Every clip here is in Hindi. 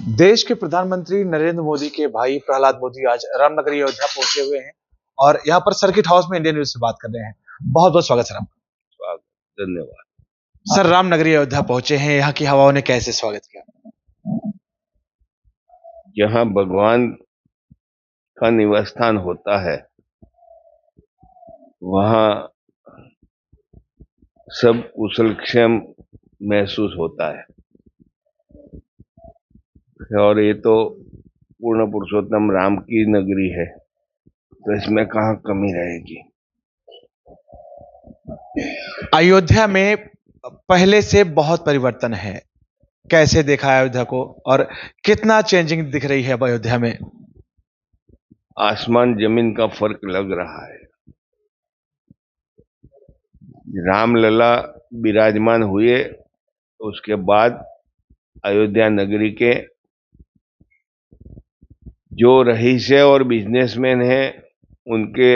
देश के प्रधानमंत्री नरेंद्र मोदी के भाई प्रहलाद मोदी आज रामनगरी अयोध्या पहुंचे हुए हैं और यहाँ पर सर्किट हाउस में इंडियन न्यूज से बात कर रहे हैं। बहुत बहुत स्वागत सर आपका। स्वागत, धन्यवाद। सर, रामनगरी अयोध्या पहुंचे हैं, यहाँ की हवाओं ने कैसे स्वागत किया? जहाँ भगवान का निवास स्थान होता है वहाँ सब कुशल क्षेम महसूस होता है और ये तो पूर्ण पुरुषोत्तम राम की नगरी है, तो इसमें कहाँ कमी रहेगी। अयोध्या में पहले से बहुत परिवर्तन है, कैसे देखा है अयोध्या को और कितना चेंजिंग दिख रही है अब अयोध्या में? आसमान जमीन का फर्क लग रहा है। रामलला विराजमान हुए तो उसके बाद अयोध्या नगरी के जो रईस और बिजनेसमैन हैं उनके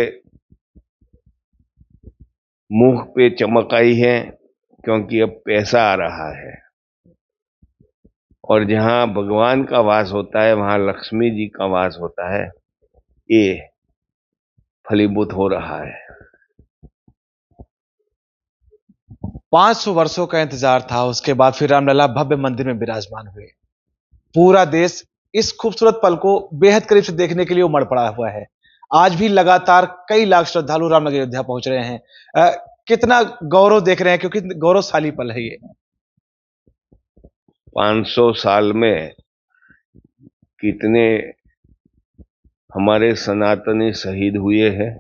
मुंह पे चमक आई है, क्योंकि अब पैसा आ रहा है और जहां भगवान का वास होता है वहां लक्ष्मी जी का वास होता है। ये फलीभूत हो रहा है। 500 वर्षों का इंतजार था, उसके बाद फिर रामलला भव्य मंदिर में विराजमान हुए। पूरा देश इस खूबसूरत पल को बेहद करीब से देखने के लिए उमड़ पड़ा हुआ है। आज भी लगातार कई लाख श्रद्धालु रामनगरी अयोध्या पहुंच रहे हैं। कितना गौरव देख रहे हैं, क्योंकि गौरवशाली पल है ये। 500 साल में कितने हमारे सनातनी शहीद हुए हैं,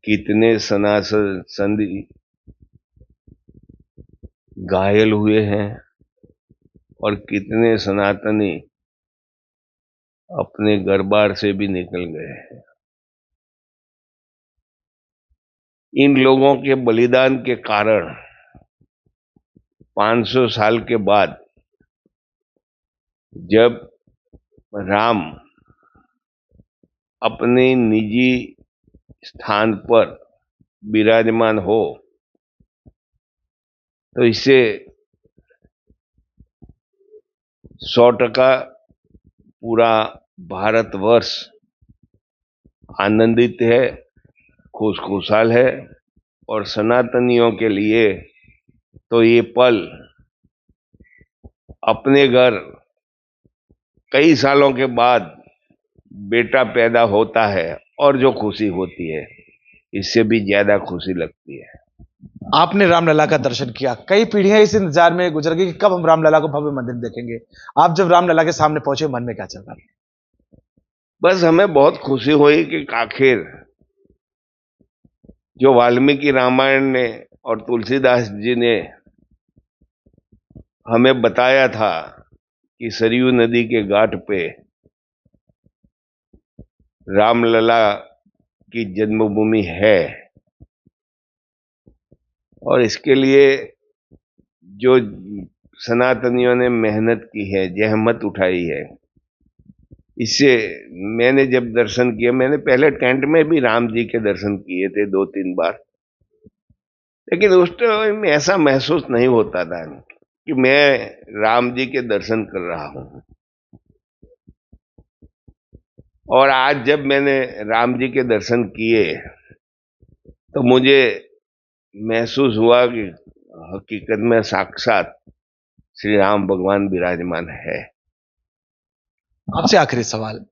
कितने सनातनी घायल हुए हैं और कितने सनातनी अपने घर बार से भी निकल गए हैं। इन लोगों के बलिदान के कारण 500 साल के बाद जब राम अपने निजी स्थान पर विराजमान हो तो इससे 100% पूरा भारतवर्ष आनंदित है, खुशहाल है और सनातनियों के लिए तो ये पल अपने घर कई सालों के बाद बेटा पैदा होता है और जो खुशी होती है इससे भी ज्यादा खुशी लगती है। आपने रामलला का दर्शन किया, कई पीढ़ियां इस इंतजार में गुजर गई कि कब हम रामलला को भव्य मंदिर देखेंगे। आप जब रामलला के सामने पहुंचे, मन में क्या चल रहा था? बस हमें बहुत खुशी हुई कि आखिर जो वाल्मीकि रामायण ने और तुलसीदास जी ने हमें बताया था कि सरयू नदी के घाट पे रामलला की जन्मभूमि है और इसके लिए जो सनातनियों ने मेहनत की है, जहमत उठाई है, इससे मैंने जब दर्शन किए, मैंने पहले टेंट में भी राम जी के दर्शन किए थे 2-3 बार, लेकिन उस टाइम ऐसा महसूस नहीं होता था कि मैं राम जी के दर्शन कर रहा हूं। और आज जब मैंने राम जी के दर्शन किए तो मुझे महसूस हुआ कि हकीकत में साक्षात श्री राम भगवान विराजमान है। आपसे आखिरी सवाल,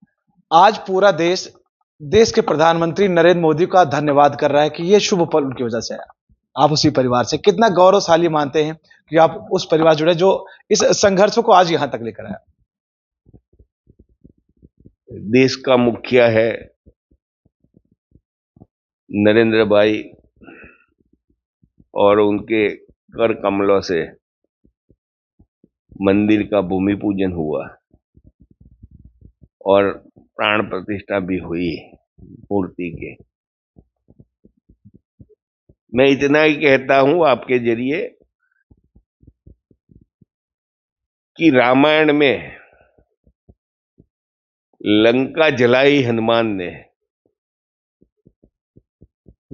आज पूरा देश देश के प्रधानमंत्री नरेंद्र मोदी का धन्यवाद कर रहा है कि यह शुभ पल उनकी वजह से आया। आप उसी परिवार से कितना गौरवशाली मानते हैं कि आप उस परिवार जुड़े जो इस संघर्ष को आज यहां तक लेकर आया? देश का मुखिया है नरेंद्र भाई और उनके कर कमलों से मंदिर का भूमि पूजन हुआ और प्राण प्रतिष्ठा भी हुई मूर्ति के। मैं इतना ही कहता हूं आपके जरिए कि रामायण में लंका जलाई हनुमान ने,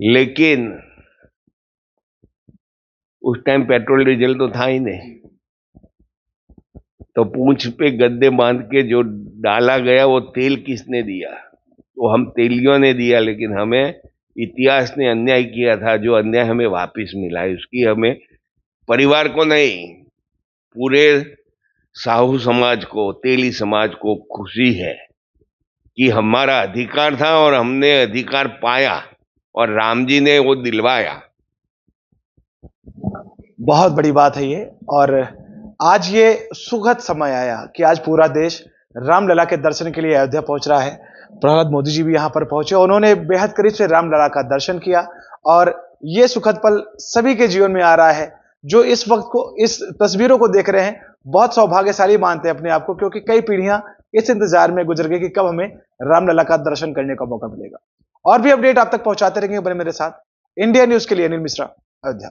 लेकिन उस टाइम पेट्रोल डीजल तो था ही नहीं, तो पूंछ पे गद्दे बांध के जो डाला गया वो तेल किसने दिया? तो हम तेलियों ने दिया, लेकिन हमें इतिहास ने अन्याय किया था। जो अन्याय हमें वापस मिला है उसकी हमें, परिवार को नहीं, पूरे साहू समाज को, तेली समाज को खुशी है कि हमारा अधिकार था और हमने अधिकार पाया और राम जी ने वो दिलवाया। बहुत बड़ी बात है ये। और आज ये सुखद समय आया कि आज पूरा देश रामलला के दर्शन के लिए अयोध्या पहुंच रहा है। प्रहलाद मोदी जी भी यहां पर पहुंचे, उन्होंने बेहद करीब से रामलला का दर्शन किया और ये सुखद पल सभी के जीवन में आ रहा है। जो इस वक्त को, इस तस्वीरों को देख रहे हैं, बहुत सौभाग्यशाली मानते हैं अपने आप को, क्योंकि कई पीढ़ियां इस इंतजार में गुजर गई कि कब हमें रामलला का दर्शन करने का मौका मिलेगा। और भी अपडेट आप तक पहुंचाते रहेंगे, बने मेरे साथ। इंडिया न्यूज के लिए अनिल मिश्रा, अयोध्या।